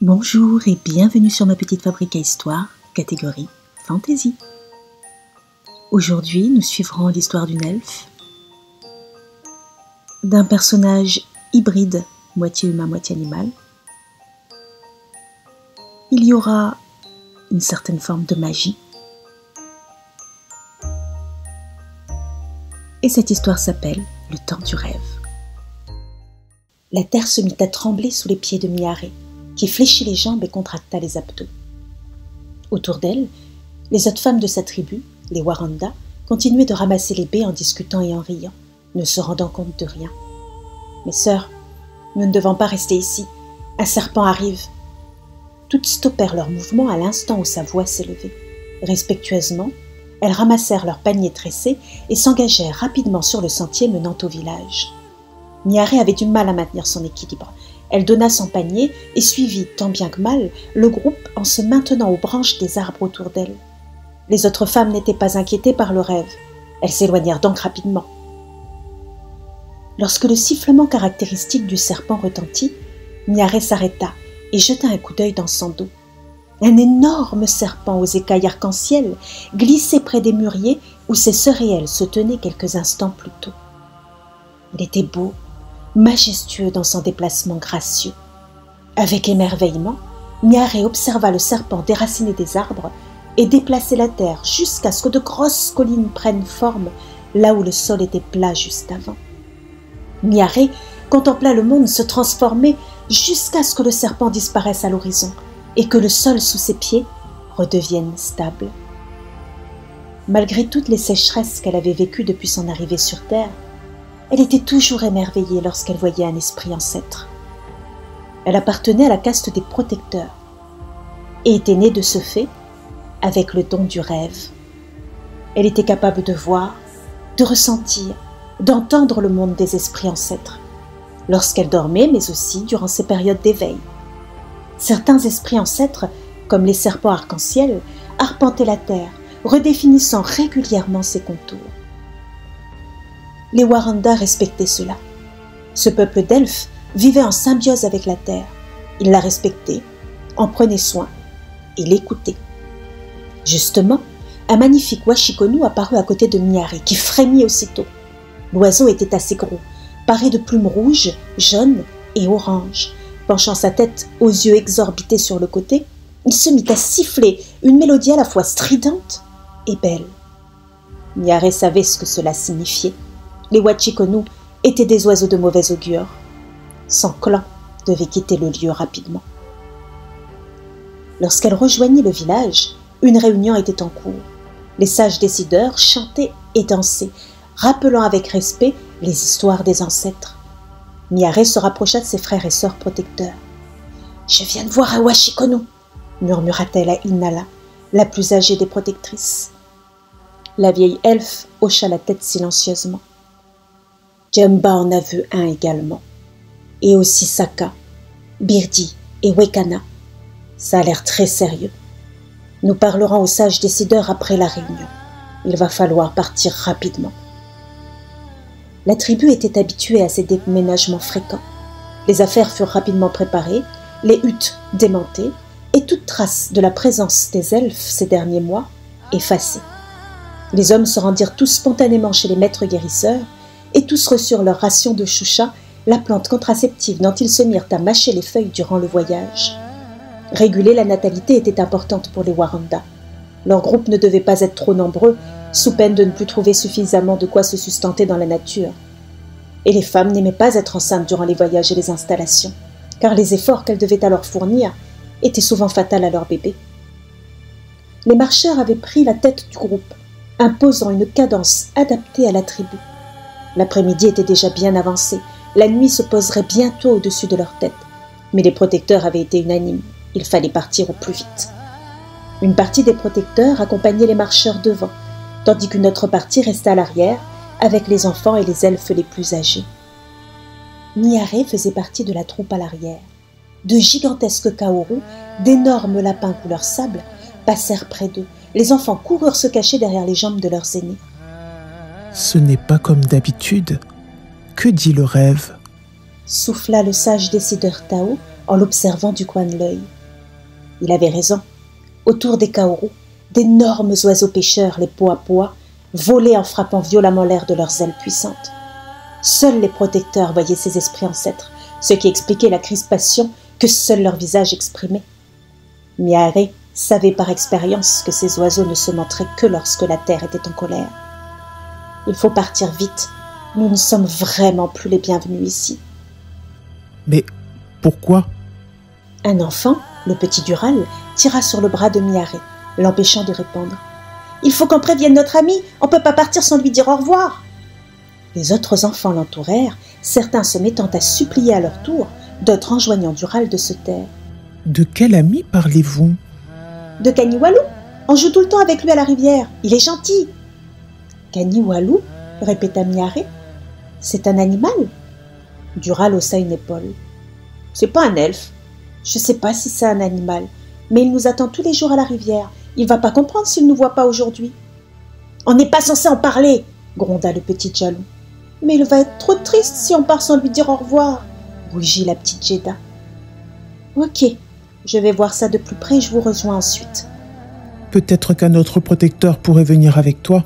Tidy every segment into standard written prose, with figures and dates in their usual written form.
Bonjour et bienvenue sur ma petite fabrique à histoire, catégorie Fantasy. Aujourd'hui, nous suivrons l'histoire d'une elfe, d'un personnage hybride, moitié humain, moitié animal. Il y aura une certaine forme de magie. Et cette histoire s'appelle Le temps du rêve. La terre se mit à trembler sous les pieds de Miaré, qui fléchit les jambes et contracta les abdos. Autour d'elle, les autres femmes de sa tribu, les Waranda, continuaient de ramasser les baies en discutant et en riant, ne se rendant compte de rien. « Mes sœurs, nous ne devons pas rester ici. Un serpent arrive. » Toutes stoppèrent leur mouvement à l'instant où sa voix s'élevait. Respectueusement, elles ramassèrent leurs paniers tressés et s'engagèrent rapidement sur le sentier menant au village. Miaré avait du mal à maintenir son équilibre. Elle donna son panier et suivit, tant bien que mal, le groupe en se maintenant aux branches des arbres autour d'elle. Les autres femmes n'étaient pas inquiétées par le rêve. Elles s'éloignèrent donc rapidement. Lorsque le sifflement caractéristique du serpent retentit, Miaré s'arrêta et jeta un coup d'œil dans son dos. Un énorme serpent aux écailles arc-en-ciel glissait près des mûriers où ses sœurs et elle se tenaient quelques instants plus tôt. Il était beau, majestueux dans son déplacement gracieux. Avec émerveillement, Miaré observa le serpent déraciner des arbres et déplacer la terre jusqu'à ce que de grosses collines prennent forme là où le sol était plat juste avant. Miaré contempla le monde se transformer jusqu'à ce que le serpent disparaisse à l'horizon et que le sol sous ses pieds redevienne stable. Malgré toutes les sécheresses qu'elle avait vécues depuis son arrivée sur Terre, elle était toujours émerveillée lorsqu'elle voyait un esprit ancêtre. Elle appartenait à la caste des protecteurs et était née de ce fait avec le don du rêve. Elle était capable de voir, de ressentir, d'entendre le monde des esprits ancêtres, lorsqu'elle dormait, mais aussi durant ses périodes d'éveil. Certains esprits ancêtres, comme les serpents arc-en-ciel, arpentaient la terre, redéfinissant régulièrement ses contours. Les Waranda respectaient cela. Ce peuple d'elfes vivait en symbiose avec la terre. Ils la respectaient, en prenaient soin et l'écoutaient. Justement, un magnifique Washikonu apparut à côté de Miaré, qui frémit aussitôt. L'oiseau était assez gros, paré de plumes rouges, jaunes et oranges. Penchant sa tête aux yeux exorbités sur le côté, il se mit à siffler une mélodie à la fois stridente et belle. Miaré savait ce que cela signifiait. Les Wachikonu étaient des oiseaux de mauvais augure. Son clan devait quitter le lieu rapidement. Lorsqu'elle rejoignit le village, une réunion était en cours. Les sages décideurs chantaient et dansaient, rappelant avec respect les histoires des ancêtres. Miaré se rapprocha de ses frères et sœurs protecteurs. « Je viens de voir un Washikonu » murmura-t-elle à Inala, la plus âgée des protectrices. La vieille elfe hocha la tête silencieusement. Jemba en a vu un également, et aussi Saka, Birdi et Wekana. Ça a l'air très sérieux. Nous parlerons aux sages décideurs après la réunion. Il va falloir partir rapidement. La tribu était habituée à ces déménagements fréquents. Les affaires furent rapidement préparées, les huttes démontées, et toute trace de la présence des elfes ces derniers mois effacée. Les hommes se rendirent tous spontanément chez les maîtres guérisseurs, et tous reçurent leur ration de choucha, la plante contraceptive dont ils se mirent à mâcher les feuilles durant le voyage. Réguler la natalité était importante pour les Waranda. Leur groupe ne devait pas être trop nombreux, sous peine de ne plus trouver suffisamment de quoi se sustenter dans la nature. Et les femmes n'aimaient pas être enceintes durant les voyages et les installations, car les efforts qu'elles devaient alors fournir étaient souvent fatals à leur bébé. Les marcheurs avaient pris la tête du groupe, imposant une cadence adaptée à la tribu. L'après-midi était déjà bien avancé, la nuit se poserait bientôt au-dessus de leur tête, mais les protecteurs avaient été unanimes, il fallait partir au plus vite. Une partie des protecteurs accompagnait les marcheurs devant, tandis qu'une autre partie resta à l'arrière, avec les enfants et les elfes les plus âgés. Miaré faisait partie de la troupe à l'arrière. De gigantesques kaorus, d'énormes lapins couleur sable, passèrent près d'eux. Les enfants coururent se cacher derrière les jambes de leurs aînés. « Ce n'est pas comme d'habitude. Que dit le rêve ?» souffla le sage décideur Tao en l'observant du coin de l'œil. Il avait raison. Autour des Kaoru, d'énormes oiseaux pêcheurs, les poa-poa, volaient en frappant violemment l'air de leurs ailes puissantes. Seuls les protecteurs voyaient ces esprits ancêtres, ce qui expliquait la crispation que seul leur visage exprimait. Miare savait par expérience que ces oiseaux ne se montraient que lorsque la terre était en colère. « Il faut partir vite. Nous ne sommes vraiment plus les bienvenus ici. » Mais pourquoi ? Un enfant, le petit Dural, tira sur le bras de Miare, l'empêchant de répondre. « Il faut qu'on prévienne notre ami, on ne peut pas partir sans lui dire au revoir !» Les autres enfants l'entourèrent, certains se mettant à supplier à leur tour, d'autres enjoignant Dural de se taire. « De quel ami parlez-vous ?»« De Kaniwalu. On joue tout le temps avec lui à la rivière. Il est gentil. »« Kaniwalu ?» répéta Miare. « C'est un animal ?» Dural haussa une épaule. « C'est pas un elfe. Je sais pas si c'est un animal, mais il nous attend tous les jours à la rivière. Il va pas comprendre s'il ne nous voit pas aujourd'hui. »« On n'est pas censé en parler !» gronda le petit Jaloux. « Mais il va être trop triste si on part sans lui dire au revoir !» rougit la petite Jeddah. « Ok, je vais voir ça de plus près et je vous rejoins ensuite. » Peut-être qu'un autre protecteur pourrait venir avec toi.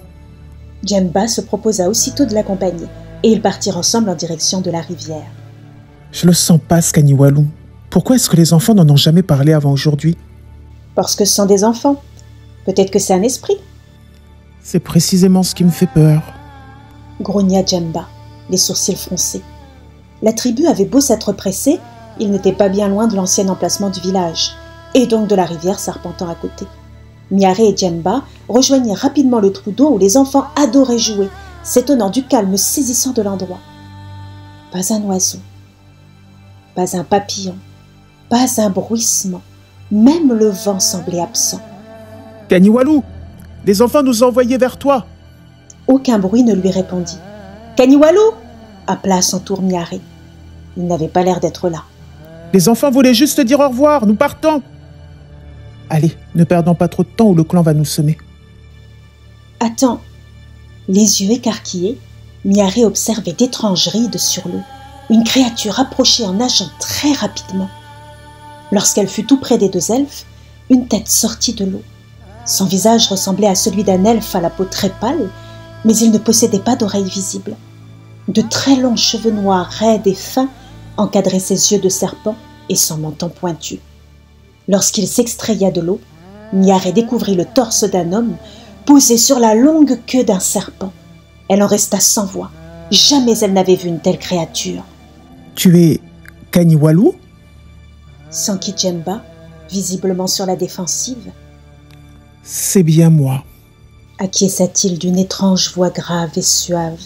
Jemba se proposa aussitôt de l'accompagner et ils partirent ensemble en direction de la rivière. Je le sens pas, ce Kaniwalu. Pourquoi est-ce que les enfants n'en ont jamais parlé avant aujourd'hui ? Parce que ce sont des enfants. Peut-être que c'est un esprit. C'est précisément ce qui me fait peur. Grogna Jemba, les sourcils froncés. La tribu avait beau s'être pressée, il n'était pas bien loin de l'ancien emplacement du village, et donc de la rivière serpentant à côté. Miare et Jemba rejoignirent rapidement le trou d'eau où les enfants adoraient jouer, s'étonnant du calme saisissant de l'endroit. Pas un oiseau, pas un papillon, pas un bruissement, même le vent semblait absent. « Kaniwalu, les enfants nous ont envoyés vers toi !» Aucun bruit ne lui répondit. « Kaniwalu !» appela à son tour Miare. Il n'avait pas l'air d'être là. « Les enfants voulaient juste dire au revoir, nous partons !»« Allez, ne perdons pas trop de temps ou le clan va nous semer. » Attends. Les yeux écarquillés, Miare observait d'étranges rides sur l'eau. Une créature approchait en nageant très rapidement. Lorsqu'elle fut tout près des deux elfes, une tête sortit de l'eau. Son visage ressemblait à celui d'un elfe à la peau très pâle, mais il ne possédait pas d'oreilles visibles. De très longs cheveux noirs raides et fins encadraient ses yeux de serpent et son menton pointu. Lorsqu'il s'extraya de l'eau, Miare découvrit le torse d'un homme posé sur la longue queue d'un serpent. Elle en resta sans voix. Jamais elle n'avait vu une telle créature. « Tu es Kaniwalu ?» s'enquit Jemba, visiblement sur la défensive. « C'est bien moi. » acquiesça-t-il d'une étrange voix grave et suave.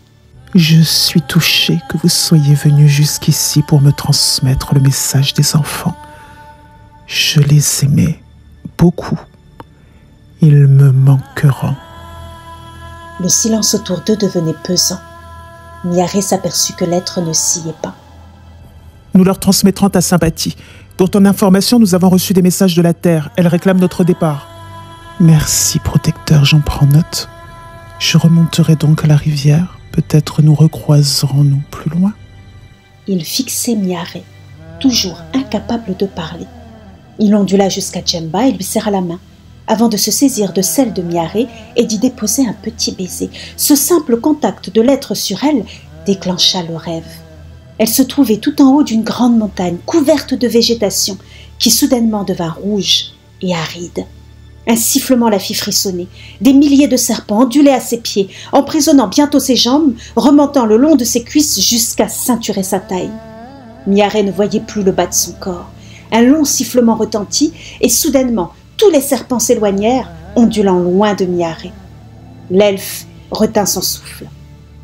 « Je suis touché que vous soyez venu jusqu'ici pour me transmettre le message des enfants. Je les aimais beaucoup. Ils me manqueront. » Le silence autour d'eux devenait pesant. Miare s'aperçut que l'être ne sciait pas. « Nous leur transmettrons ta sympathie. Pour ton information, nous avons reçu des messages de la Terre. Elles réclament notre départ. » « Merci, protecteur, j'en prends note. Je remonterai donc à la rivière. Peut-être nous recroiserons-nous plus loin. » Il fixait Miare, toujours incapable de parler. Il ondula jusqu'à Jemba et lui serra la main, avant de se saisir de celle de Miare et d'y déposer un petit baiser. Ce simple contact de l'être sur elle déclencha le rêve. Elle se trouvait tout en haut d'une grande montagne couverte de végétation qui soudainement devint rouge et aride. Un sifflement la fit frissonner. Des milliers de serpents ondulaient à ses pieds, emprisonnant bientôt ses jambes, remontant le long de ses cuisses jusqu'à ceinturer sa taille. Miare ne voyait plus le bas de son corps. Un long sifflement retentit et soudainement, tous les serpents s'éloignèrent, ondulant loin de Miare. L'elfe retint son souffle.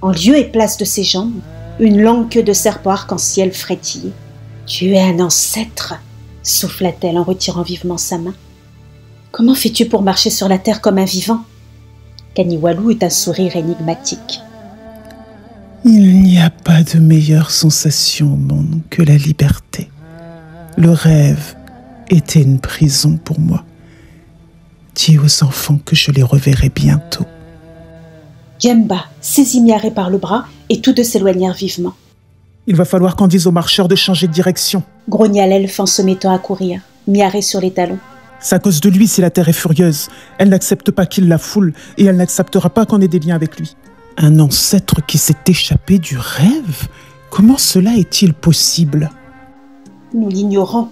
En lieu et place de ses jambes, une longue queue de serpent arc-en-ciel frétillait. « Tu es un ancêtre !» souffla-t-elle en retirant vivement sa main. « Comment fais-tu pour marcher sur la terre comme un vivant ?» Kaniwalu eut un sourire énigmatique. « Il n'y a pas de meilleure sensation au monde que la liberté. Le rêve était une prison pour moi. Dis aux enfants que je les reverrai bientôt. » Jemba saisit Miare par le bras et tous deux s'éloignèrent vivement. Il va falloir qu'on dise aux marcheurs de changer de direction. Grogna l'elfe en se mettant à courir, Miaré sur les talons. C'est à cause de lui si la Terre est furieuse. Elle n'accepte pas qu'il la foule et elle n'acceptera pas qu'on ait des liens avec lui. Un ancêtre qui s'est échappé du rêve? Comment cela est-il possible? Nous l'ignorons,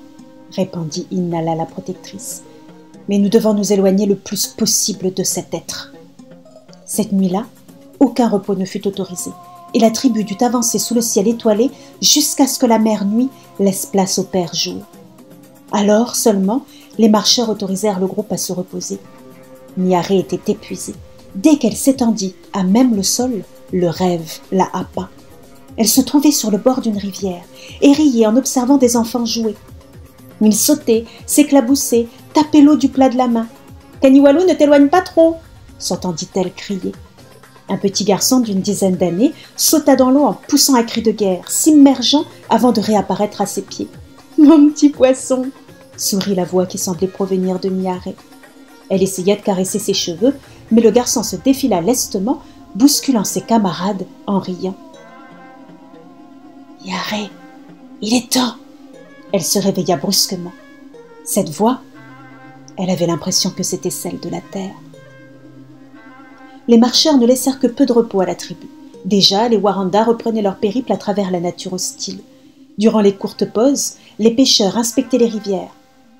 répondit Innala la protectrice. Mais nous devons nous éloigner le plus possible de cet être. Cette nuit-là, aucun repos ne fut autorisé, et la tribu dut avancer sous le ciel étoilé jusqu'à ce que la mère nuit laisse place au père jour. Alors seulement, les marcheurs autorisèrent le groupe à se reposer. Miaré était épuisée. Dès qu'elle s'étendit à même le sol, le rêve la happa. Elle se trouvait sur le bord d'une rivière et riait en observant des enfants jouer. Ils sautaient, s'éclaboussaient, tapaient l'eau du plat de la main. « Kaniwalu, ne t'éloigne pas trop !» s'entendit-elle crier. Un petit garçon d'une dizaine d'années sauta dans l'eau en poussant un cri de guerre, s'immergeant avant de réapparaître à ses pieds. « Mon petit poisson !» sourit la voix qui semblait provenir de Miaré. Elle essaya de caresser ses cheveux, mais le garçon se défila lestement, bousculant ses camarades en riant. « Miaré, il est temps !» Elle se réveilla brusquement. Cette voix, elle avait l'impression que c'était celle de la terre. Les marcheurs ne laissèrent que peu de repos à la tribu. Déjà, les Waranda reprenaient leur périple à travers la nature hostile. Durant les courtes pauses, les pêcheurs inspectaient les rivières.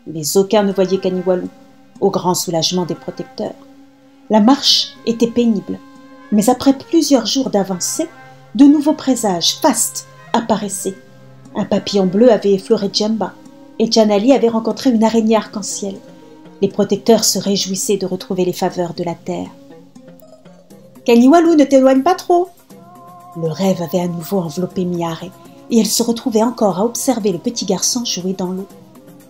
Mais aucun ne voyait Kaniwalu, au grand soulagement des protecteurs. La marche était pénible, mais après plusieurs jours d'avancée, de nouveaux présages fastes apparaissaient. Un papillon bleu avait effleuré Djemba, et Janali avait rencontré une araignée arc-en-ciel. Les protecteurs se réjouissaient de retrouver les faveurs de la terre. « Kaniwalu, ne t'éloigne pas trop !» Le rêve avait à nouveau enveloppé Miaré, et elle se retrouvait encore à observer le petit garçon jouer dans l'eau.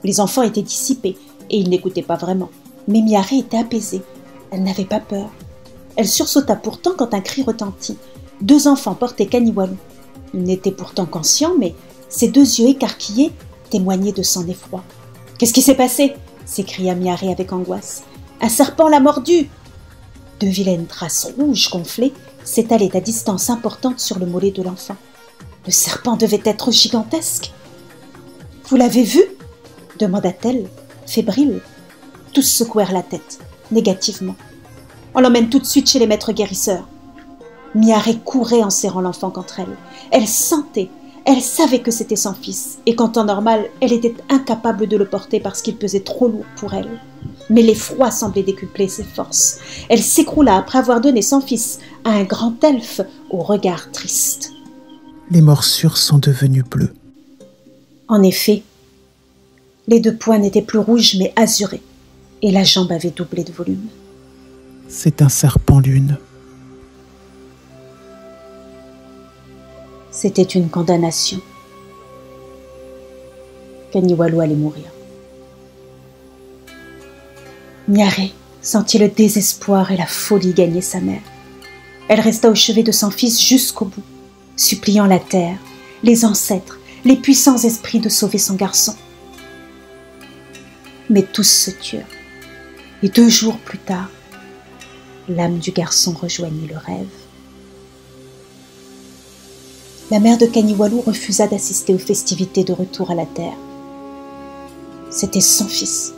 Les enfants étaient dissipés, et ils n'écoutaient pas vraiment. Mais Miaré était apaisée. Elle n'avait pas peur. Elle sursauta pourtant quand un cri retentit. 2 enfants portaient Kaniwalu. Ils n'étaient pourtant conscients, mais ses 2 yeux écarquillés témoignaient de son effroi. « Qu'est-ce qui s'est passé ?» s'écria Miaré avec angoisse. « Un serpent l'a mordu !» 2 vilaines traces rouges gonflées s'étalaient à distance importante sur le mollet de l'enfant. Le serpent devait être gigantesque. « Vous l'avez vu ?» demanda-t-elle, fébrile. Tous secouèrent la tête, négativement. « On l'emmène tout de suite chez les maîtres guérisseurs. » Miaré courait en serrant l'enfant contre elle. Elle sentait, elle savait que c'était son fils, et qu'en temps normal, elle était incapable de le porter parce qu'il pesait trop lourd pour elle. Mais l'effroi semblait décupler ses forces. Elle s'écroula après avoir donné son fils à un grand elfe au regard triste. Les morsures sont devenues bleues. En effet, les 2 poings n'étaient plus rouges mais azurés, et la jambe avait doublé de volume. C'est un serpent-lune. C'était une condamnation. Kaniwalu allait mourir. Miaré sentit le désespoir et la folie gagner sa mère. Elle resta au chevet de son fils jusqu'au bout, suppliant la terre, les ancêtres, les puissants esprits de sauver son garçon. Mais tous se turent, et 2 jours plus tard, l'âme du garçon rejoignit le rêve. La mère de Kaniwalu refusa d'assister aux festivités de retour à la terre. C'était son fils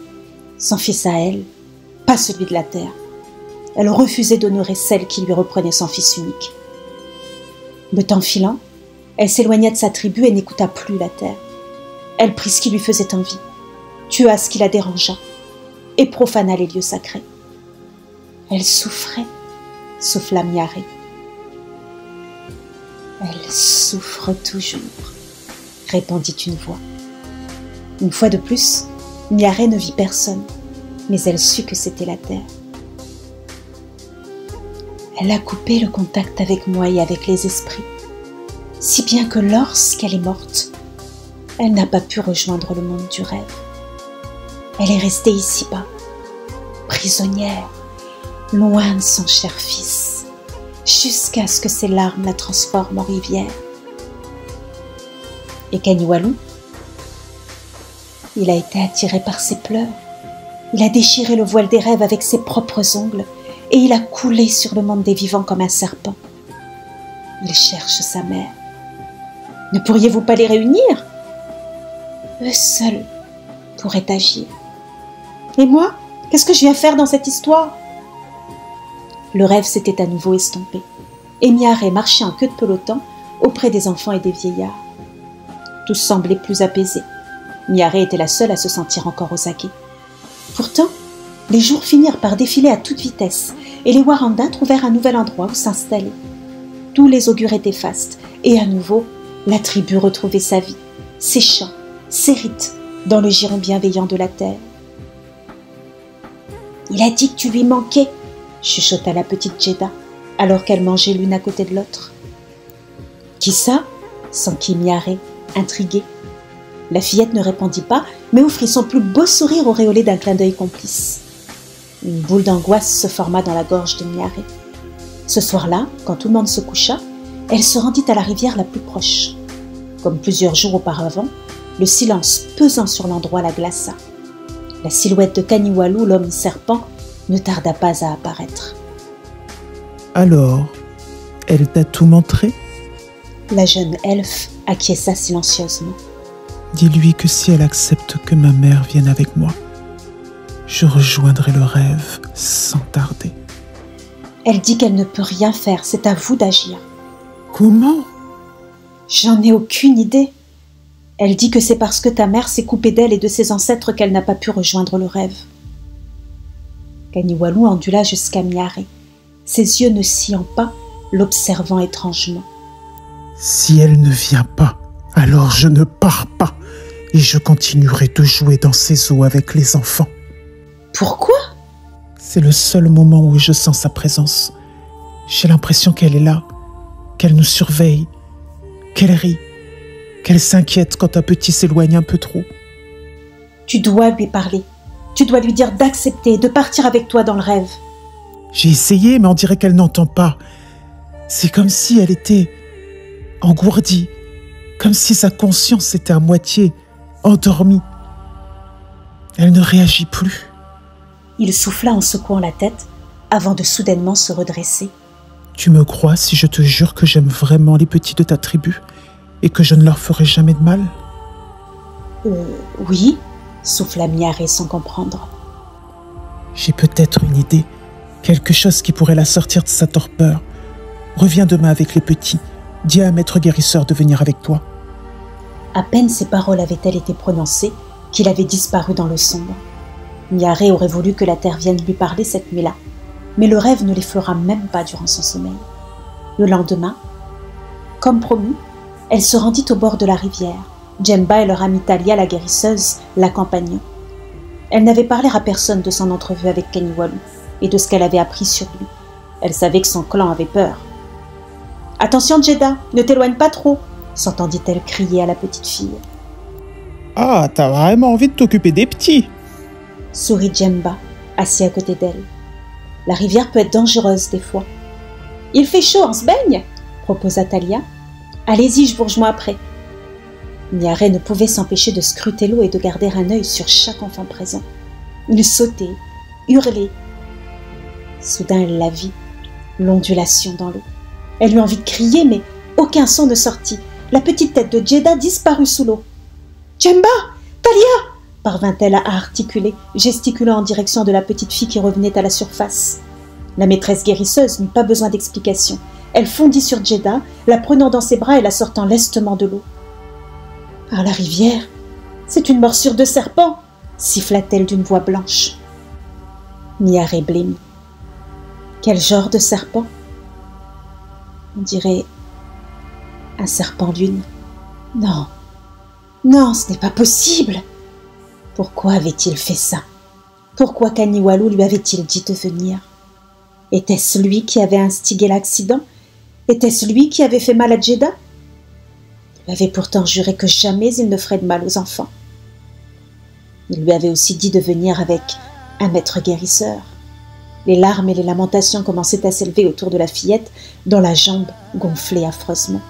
à elle, pas celui de la terre. Elle refusait d'honorer celle qui lui reprenait son fils unique. Le temps filant, elle s'éloigna de sa tribu et n'écouta plus la terre. Elle prit ce qui lui faisait envie, tua ce qui la dérangea et profana les lieux sacrés. Elle souffrait, souffla Miaré. Elle souffre toujours, répondit une voix. Une fois de plus, Miaré ne vit personne, mais elle sut que c'était la terre. Elle a coupé le contact avec moi et avec les esprits, si bien que lorsqu'elle est morte, elle n'a pas pu rejoindre le monde du rêve. Elle est restée ici-bas, prisonnière, loin de son cher fils, jusqu'à ce que ses larmes la transforment en rivière. Et Kaniwalu, il a été attiré par ses pleurs. Il a déchiré le voile des rêves avec ses propres ongles et il a coulé sur le monde des vivants comme un serpent. Il cherche sa mère. Ne pourriez-vous pas les réunir? Eux seuls pourraient agir. Et moi, qu'est-ce que je viens faire dans cette histoire? Le rêve s'était à nouveau estompé, et Miaré marchait en queue de peloton auprès des enfants et des vieillards. Tous semblaient plus apaisés. Miaré était la seule à se sentir encore aux aguets. Pourtant, les jours finirent par défiler à toute vitesse, et les Warandins trouvèrent un nouvel endroit où s'installer. Tous les augures étaient fastes, et à nouveau, la tribu retrouvait sa vie, ses chants, ses rites, dans le giron bienveillant de la terre. « Il a dit que tu lui manquais », chuchota la petite Jeddah, alors qu'elles mangeaient l'une à côté de l'autre. « Qui ça » s'enquit Miaré, intriguée. La fillette ne répondit pas, mais offrit son plus beau sourire auréolé d'un clin d'œil complice. Une boule d'angoisse se forma dans la gorge de Miaré. Ce soir-là, quand tout le monde se coucha, elle se rendit à la rivière la plus proche. Comme plusieurs jours auparavant, le silence pesant sur l'endroit la glaça. La silhouette de Kaniwalu, l'homme serpent, ne tarda pas à apparaître. « Alors, elle t'a tout montré ?» La jeune elfe acquiesça silencieusement. « Dis-lui que si elle accepte que ma mère vienne avec moi, je rejoindrai le rêve sans tarder. » Elle dit qu'elle ne peut rien faire, c'est à vous d'agir. « Comment ?» J'en ai aucune idée. Elle dit que c'est parce que ta mère s'est coupée d'elle et de ses ancêtres qu'elle n'a pas pu rejoindre le rêve. Kaniwalu ondula jusqu'à Miaré, ses yeux ne sciant pas, l'observant étrangement. « Si elle ne vient pas, alors je ne pars pas et je continuerai de jouer dans ces eaux avec les enfants. » Pourquoi ? C'est le seul moment où je sens sa présence. J'ai l'impression qu'elle est là, qu'elle nous surveille, qu'elle rit, qu'elle s'inquiète quand un petit s'éloigne un peu trop. Tu dois lui parler. Tu dois lui dire d'accepter, de partir avec toi dans le rêve. J'ai essayé, mais on dirait qu'elle n'entend pas. C'est comme si elle était engourdie, comme si sa conscience était à moitié endormie. Elle ne réagit plus. Il souffla en secouant la tête, avant de soudainement se redresser. Tu me crois si je te jure que j'aime vraiment les petits de ta tribu et que je ne leur ferai jamais de mal? Oui, souffla Miaré sans comprendre. J'ai peut-être une idée, quelque chose qui pourrait la sortir de sa torpeur. Reviens demain avec les petits. Dis à Maître Guérisseur de venir avec toi. À peine ces paroles avaient-elles été prononcées qu'il avait disparu dans le sombre. Miaré aurait voulu que la terre vienne lui parler cette nuit-là, mais le rêve ne l'effleura même pas durant son sommeil. Le lendemain, comme promis, elle se rendit au bord de la rivière. Jemba et leur amie Talia, la guérisseuse, l'accompagnant. Elle n'avait parlé à personne de son entrevue avec Kaniwalu et de ce qu'elle avait appris sur lui. Elle savait que son clan avait peur. « Attention Jeddah, ne t'éloigne pas trop !» s'entendit-elle crier à la petite fille. « Ah, t'as vraiment envie de t'occuper des petits !» sourit Jemba, assis à côté d'elle. « La rivière peut être dangereuse des fois. »« Il fait chaud, on se baigne ?» proposa Talia. « Allez-y, je vous rejoins après. » Miaré ne pouvait s'empêcher de scruter l'eau et de garder un œil sur chaque enfant présent. Il sautait, hurlait. Soudain, elle la vit, l'ondulation dans l'eau. Elle eut envie de crier, mais aucun son ne sortit. La petite tête de Jeddah disparut sous l'eau. « Jemba! Talia !» parvint-elle à articuler, gesticulant en direction de la petite fille qui revenait à la surface. La maîtresse guérisseuse n'eut pas besoin d'explication. Elle fondit sur Jeddah, la prenant dans ses bras et la sortant lestement de l'eau. « Ah, la rivière, c'est une morsure de serpent !» siffla-t-elle d'une voix blanche. Miaré blêmit. « Quel genre de serpent ?» On dirait un serpent lune. Non, non, ce n'est pas possible. Pourquoi avait-il fait ça? Pourquoi Kaniwalu lui avait-il dit de venir? Était-ce lui qui avait instigé l'accident? Était-ce lui qui avait fait mal à Jeddah? Il avait pourtant juré que jamais il ne ferait de mal aux enfants. Il lui avait aussi dit de venir avec un maître guérisseur. Les larmes et les lamentations commençaient à s'élever autour de la fillette, dont la jambe gonflait affreusement.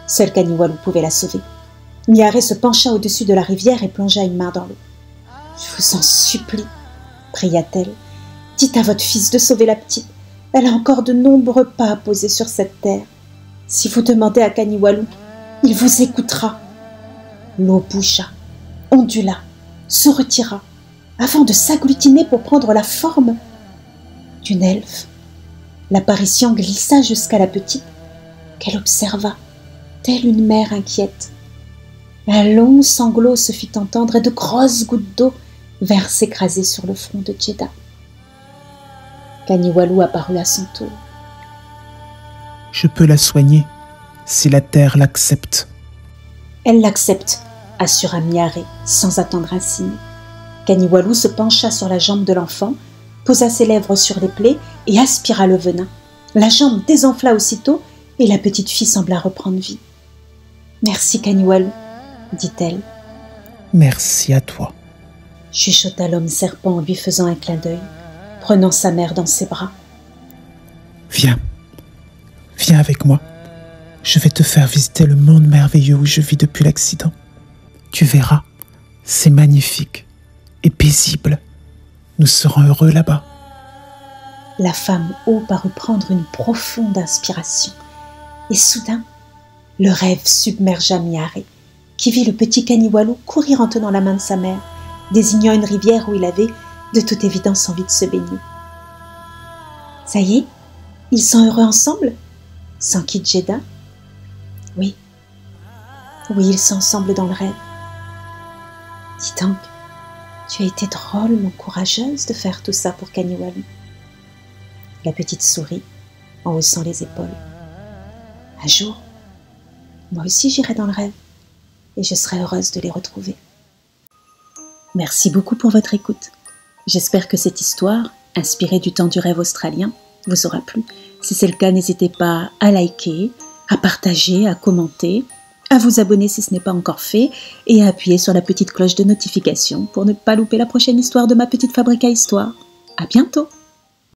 Seul Kaniwalu pouvait la sauver. Miaré se pencha au-dessus de la rivière et plongea une main dans l'eau. « Je vous en supplie, » pria-t-elle. « Dites à votre fils de sauver la petite. Elle a encore de nombreux pas à poser sur cette terre. » Si vous demandez à Kaniwalu, il vous écoutera. » L'eau bougea, ondula, se retira, avant de s'agglutiner pour prendre la forme d'une elfe. L'apparition glissa jusqu'à la petite, qu'elle observa, telle une mère inquiète. Un long sanglot se fit entendre et de grosses gouttes d'eau vinrent s'écraser sur le front de Djeda. Kaniwalu apparut à son tour. « Je peux la soigner, si la terre l'accepte. » « Elle l'accepte, » assura Miare, sans attendre un signe. Kaniwalu se pencha sur la jambe de l'enfant, posa ses lèvres sur les plaies et aspira le venin. La jambe désenfla aussitôt et la petite fille sembla reprendre vie. « Merci Kaniwalu, » dit-elle. « Merci à toi, » chuchota l'homme serpent en lui faisant un clin d'œil, prenant sa mère dans ses bras. « Viens, viens avec moi. Je vais te faire visiter le monde merveilleux où je vis depuis l'accident. Tu verras, c'est magnifique et paisible. Nous serons heureux là-bas. » La femme haut parut prendre une profonde inspiration. Et soudain, le rêve submergea Miare, qui vit le petit Kaniwalu courir en tenant la main de sa mère, désignant une rivière où il avait, de toute évidence, envie de se baigner. « Ça y est, ils sont heureux ensemble ?» s'enquit Djeda. « Oui, oui, ils sont ensemble dans le rêve. » « Dis donc, tu as été drôlement courageuse de faire tout ça pour Kaniwalu. » La petite sourit en haussant les épaules. « Un jour, moi aussi j'irai dans le rêve et je serai heureuse de les retrouver. » Merci beaucoup pour votre écoute. J'espère que cette histoire, inspirée du temps du rêve australien, vous aura plu. Si c'est le cas, n'hésitez pas à liker, à partager, à commenter, à vous abonner si ce n'est pas encore fait et à appuyer sur la petite cloche de notification pour ne pas louper la prochaine histoire de ma petite fabrique à histoire. À bientôt!